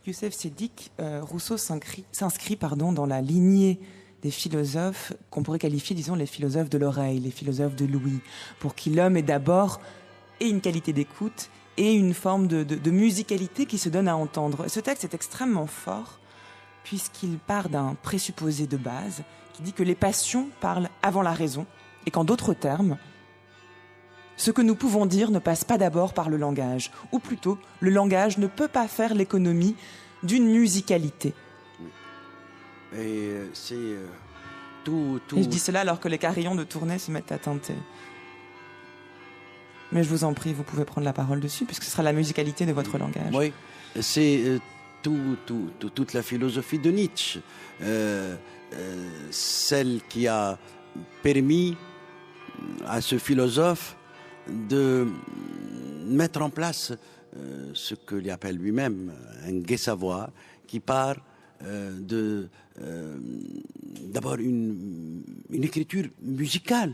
Youssef Sédik, Rousseau s'inscrit dans la lignée des philosophes qu'on pourrait qualifier, disons, les philosophes de l'oreille, les philosophes de l'ouïe, pour qui l'homme est d'abord et une qualité d'écoute et une forme de musicalité qui se donne à entendre. Ce texte est extrêmement fort puisqu'il part d'un présupposé de base qui dit que les passions parlent avant la raison et qu'en d'autres termes, ce que nous pouvons dire ne passe pas d'abord par le langage, ou plutôt, le langage ne peut pas faire l'économie d'une musicalité. Et c'est tout... Et je dis cela alors que les carillons de Tournai se mettent à teinter. Mais je vous en prie, vous pouvez prendre la parole dessus, puisque ce sera la musicalité de votre langage. Oui, c'est toute la philosophie de Nietzsche, celle qui a permis à ce philosophe de mettre en place ce qu'il appelle lui-même un gai savoir qui part d'abord une écriture musicale.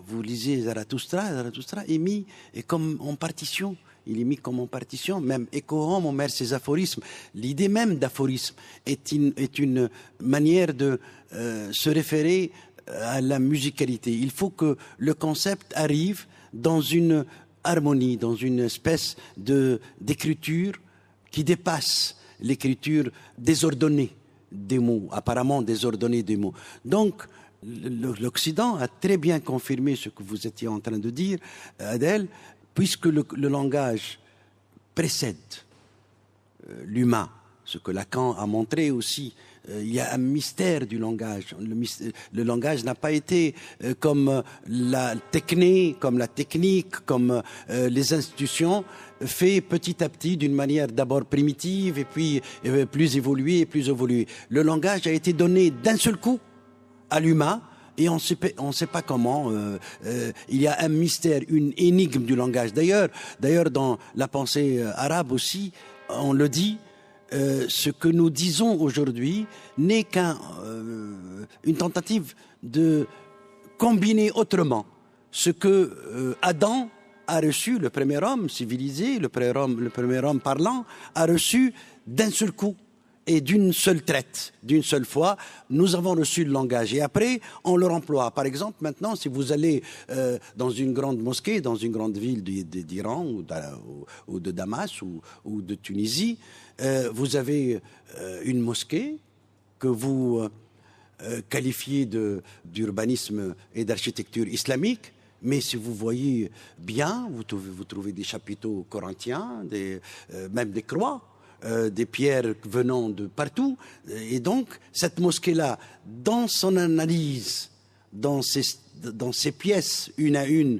Vous lisez Zarathustra est mis comme en partition. Il est mis comme en partition, même échoant mon mère ses aphorismes. L'idée même d'aphorisme est une manière de se référer à la musicalité. Il faut que le concept arrive dans une harmonie, dans une espèce d'écriture qui dépasse l'écriture désordonnée des mots, apparemment désordonnée des mots. Donc, l'Occident a très bien confirmé ce que vous étiez en train de dire, Adèle, puisque le langage précède l'humain, ce que Lacan a montré aussi. Il y a un mystère du langage. Le langage n'a pas été comme la technique, comme les institutions, fait petit à petit d'une manière d'abord primitive et puis plus évoluée. Le langage a été donné d'un seul coup à l'humain et on ne sait pas comment. Il y a un mystère, une énigme du langage. D'ailleurs, dans la pensée arabe aussi, on le dit, ce que nous disons aujourd'hui n'est qu'une tentative de combiner autrement ce que Adam a reçu, le premier homme civilisé, le premier homme parlant, a reçu d'un seul coup et d'une seule traite, d'une seule fois. Nous avons reçu le langage et après on le remploie. Par exemple, maintenant, si vous allez dans une grande mosquée, dans une grande ville d'Iran ou de Damas ou de Tunisie, vous avez une mosquée que vous qualifiez d'urbanisme et d'architecture islamique, mais si vous voyez bien, vous trouvez des chapiteaux corinthiens, même des croix, des pierres venant de partout. Et donc, cette mosquée-là, dans son analyse, dans ses pièces, une à une,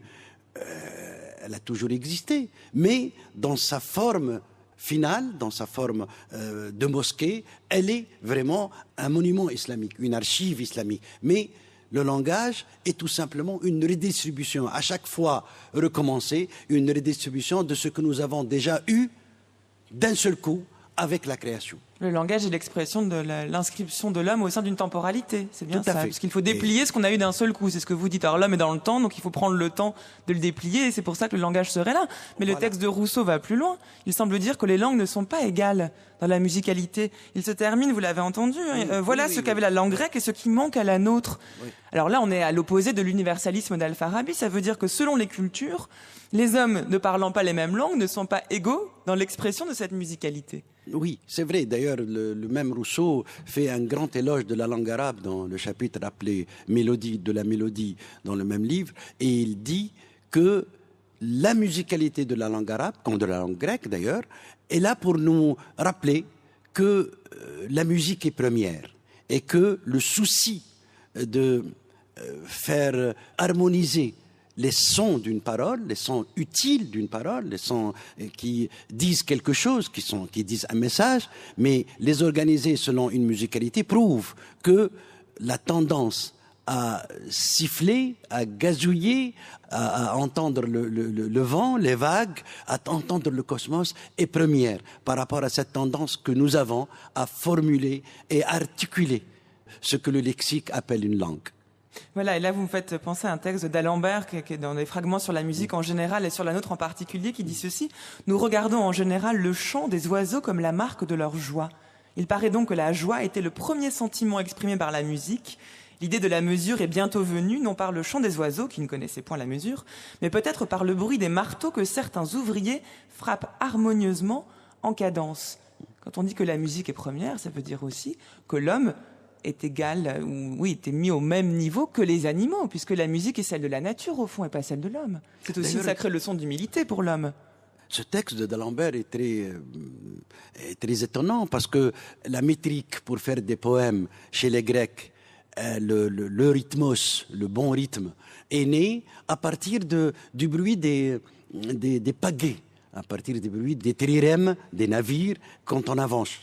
elle a toujours existé, mais dans sa forme finale, dans sa forme de mosquée, elle est vraiment un monument islamique, une archive islamique. Mais le langage est tout simplement une redistribution, à chaque fois recommencer, une redistribution de ce que nous avons déjà eu d'un seul coup avec la création. Le langage est l'expression de l'inscription de l'homme au sein d'une temporalité, c'est bien ça, parce qu'il faut déplier ce qu'on a eu d'un seul coup, c'est ce que vous dites. Alors l'homme est dans le temps, donc il faut prendre le temps de le déplier, et c'est pour ça que le langage serait là. Mais voilà. Le texte de Rousseau va plus loin. Il semble dire que les langues ne sont pas égales dans la musicalité. Il se termine, vous l'avez entendu, voilà ce qu'avait la langue grecque et ce qui manque à la nôtre. Oui. Alors là, on est à l'opposé de l'universalisme d'Al-Farabi, ça veut dire que selon les cultures, les hommes ne parlant pas les mêmes langues ne sont pas égaux dans l'expression de cette musicalité. Oui, c'est vrai. D'ailleurs, le même Rousseau fait un grand éloge de la langue arabe dans le chapitre appelé Mélodie de la mélodie dans le même livre. Et il dit que la musicalité de la langue arabe, comme de la langue grecque d'ailleurs, est là pour nous rappeler que la musique est première et que le souci de faire harmoniser les sons d'une parole, les sons utiles d'une parole, les sons qui disent quelque chose, qui disent un message, mais les organiser selon une musicalité prouve que la tendance à siffler, à gazouiller, à entendre le vent, les vagues, à entendre le cosmos est première par rapport à cette tendance que nous avons à formuler et articuler ce que le lexique appelle une langue. Voilà, et là vous me faites penser à un texte d'Alembert qui est dans des fragments sur la musique en général et sur la nôtre en particulier, qui dit ceci: nous regardons en général le chant des oiseaux comme la marque de leur joie. Il paraît donc que la joie était le premier sentiment exprimé par la musique. L'idée de la mesure est bientôt venue, non par le chant des oiseaux, qui ne connaissaient point la mesure, mais peut-être par le bruit des marteaux que certains ouvriers frappent harmonieusement en cadence. Quand on dit que la musique est première, ça veut dire aussi que l'homme est égal, ou oui, était mis au même niveau que les animaux, puisque la musique est celle de la nature au fond et pas celle de l'homme. C'est aussi une sacrée leçon d'humilité pour l'homme. Ce texte d'Alembert est très étonnant parce que la métrique pour faire des poèmes chez les Grecs, le rythmos, le bon rythme, est né à partir du bruit des pagaies, à partir du bruit des trirèmes des navires quand on avance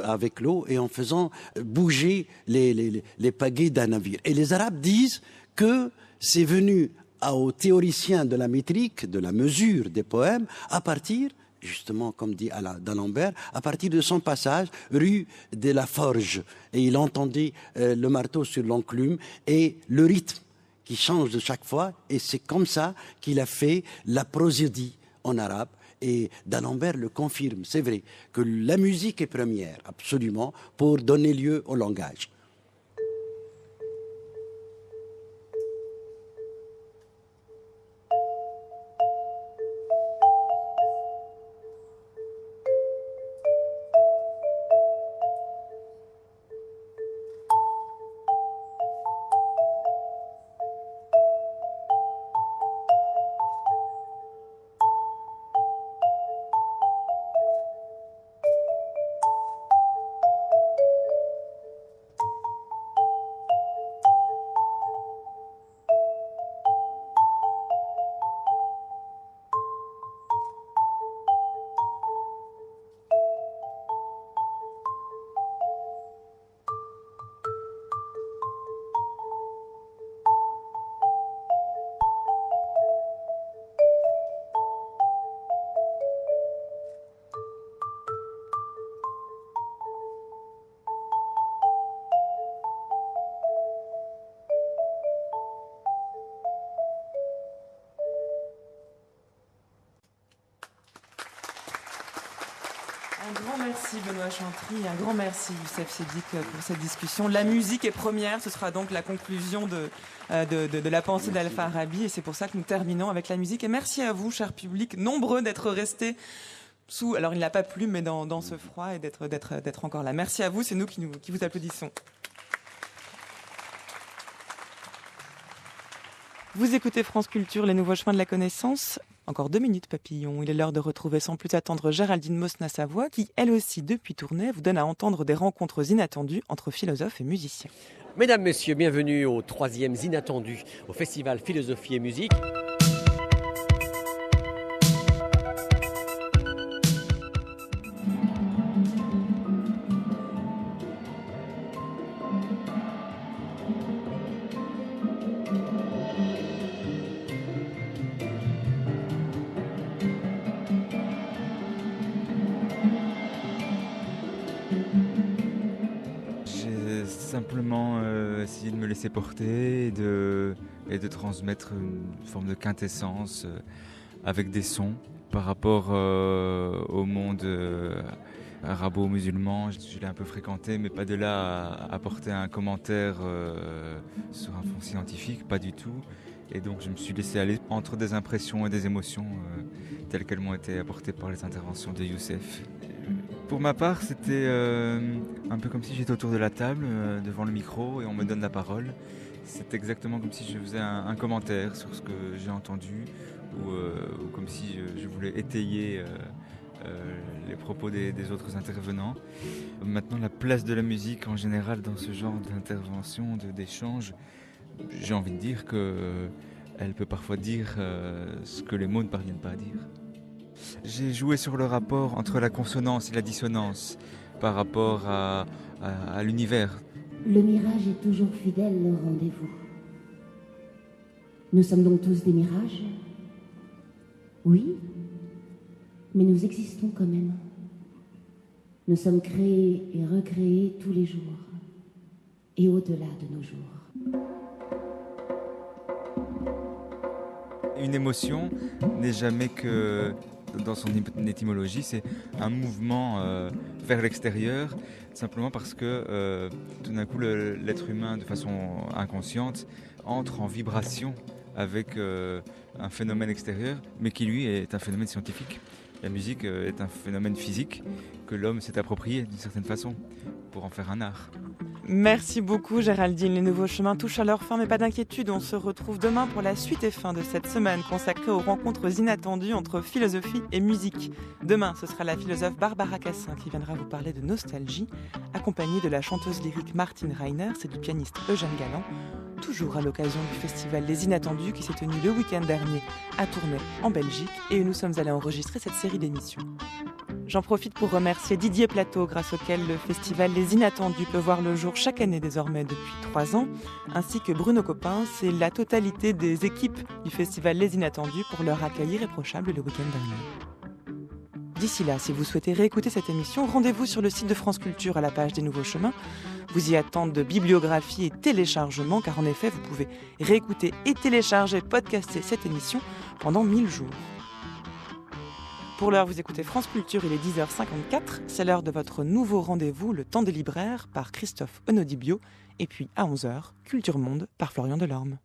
avec l'eau et en faisant bouger les pagaies d'un navire. Et les Arabes disent que c'est venu aux théoriciens de la métrique, de la mesure des poèmes, à partir, justement, comme dit d'Alembert, à partir de son passage rue de la Forge. Et il entendait le marteau sur l'enclume et le rythme qui change de chaque fois. Et c'est comme ça qu'il a fait la prosodie en arabe. Et d'Alembert le confirme. C'est vrai que la musique est première, absolument, pour donner lieu au langage. Un grand merci Benoît Chantry, un grand merci Youssef Chedid pour cette discussion. La musique est première, ce sera donc la conclusion de la pensée d'Al-Farabi et c'est pour ça que nous terminons avec la musique. Et merci à vous, cher public, nombreux d'être restés sous, alors il n'a pas plu, mais dans ce froid et d'être encore là. Merci à vous, c'est nous qui vous applaudissons. Vous écoutez France Culture, les nouveaux chemins de la connaissance. Encore 2 minutes, papillon. Il est l'heure de retrouver sans plus attendre Géraldine Mosna-Savoie, qui, elle aussi, depuis Tournai, vous donne à entendre des rencontres inattendues entre philosophes et musiciens. Mesdames, Messieurs, bienvenue au 3e Inattendu au Festival Philosophie et Musique. Simplement essayer de me laisser porter et de transmettre une forme de quintessence avec des sons par rapport au monde arabo-musulman. Je l'ai un peu fréquenté, mais pas de là à apporter un commentaire sur un fond scientifique, pas du tout. Et donc je me suis laissé aller entre des impressions et des émotions telles qu'elles m'ont été apportées par les interventions de Youssef. Pour ma part, c'était un peu comme si j'étais autour de la table, devant le micro, et on me donne la parole. C'est exactement comme si je faisais un commentaire sur ce que j'ai entendu, ou comme si je voulais étayer les propos des autres intervenants. Maintenant, la place de la musique en général dans ce genre d'intervention, d'échange, j'ai envie de dire qu'elle peut parfois dire ce que les mots ne parviennent pas à dire. J'ai joué sur le rapport entre la consonance et la dissonance par rapport à l'univers. Le mirage est toujours fidèle au rendez-vous. Nous sommes donc tous des mirages? Oui, mais nous existons quand même. Nous sommes créés et recréés tous les jours, et au-delà de nos jours. Une émotion n'est jamais que, dans son étymologie, c'est un mouvement vers l'extérieur, simplement parce que tout d'un coup l'être humain, de façon inconsciente, entre en vibration avec un phénomène extérieur, mais qui lui est un phénomène scientifique. La musique est un phénomène physique que l'homme s'est approprié d'une certaine façon pour en faire un art. Merci beaucoup Géraldine. Les nouveaux chemins touchent à leur fin, mais pas d'inquiétude. On se retrouve demain pour la suite et fin de cette semaine consacrée aux rencontres inattendues entre philosophie et musique. Demain, ce sera la philosophe Barbara Cassin qui viendra vous parler de nostalgie, accompagnée de la chanteuse lyrique Martine Reiners et du pianiste Eugène Galland, toujours à l'occasion du festival Les Inattendus qui s'est tenu le week-end dernier à Tournai en Belgique et où nous sommes allés enregistrer cette série d'émissions. J'en profite pour remercier Didier Plateau, grâce auquel le festival Les Inattendus peut voir le jour chaque année désormais depuis 3 ans, ainsi que Bruno Coppens et la totalité des équipes du festival Les Inattendus pour leur accueil irréprochable le week-end dernier. D'ici là, si vous souhaitez réécouter cette émission, rendez-vous sur le site de France Culture à la page des Nouveaux Chemins. Vous y attendent de bibliographie et téléchargement, car en effet, vous pouvez réécouter et télécharger, podcaster cette émission pendant 1000 jours. Pour l'heure, vous écoutez France Culture, il est 10h54. C'est l'heure de votre nouveau rendez-vous, Le Temps des libraires, par Christophe Onodibio. Et puis à 11h, Culture Monde, par Florian Delorme.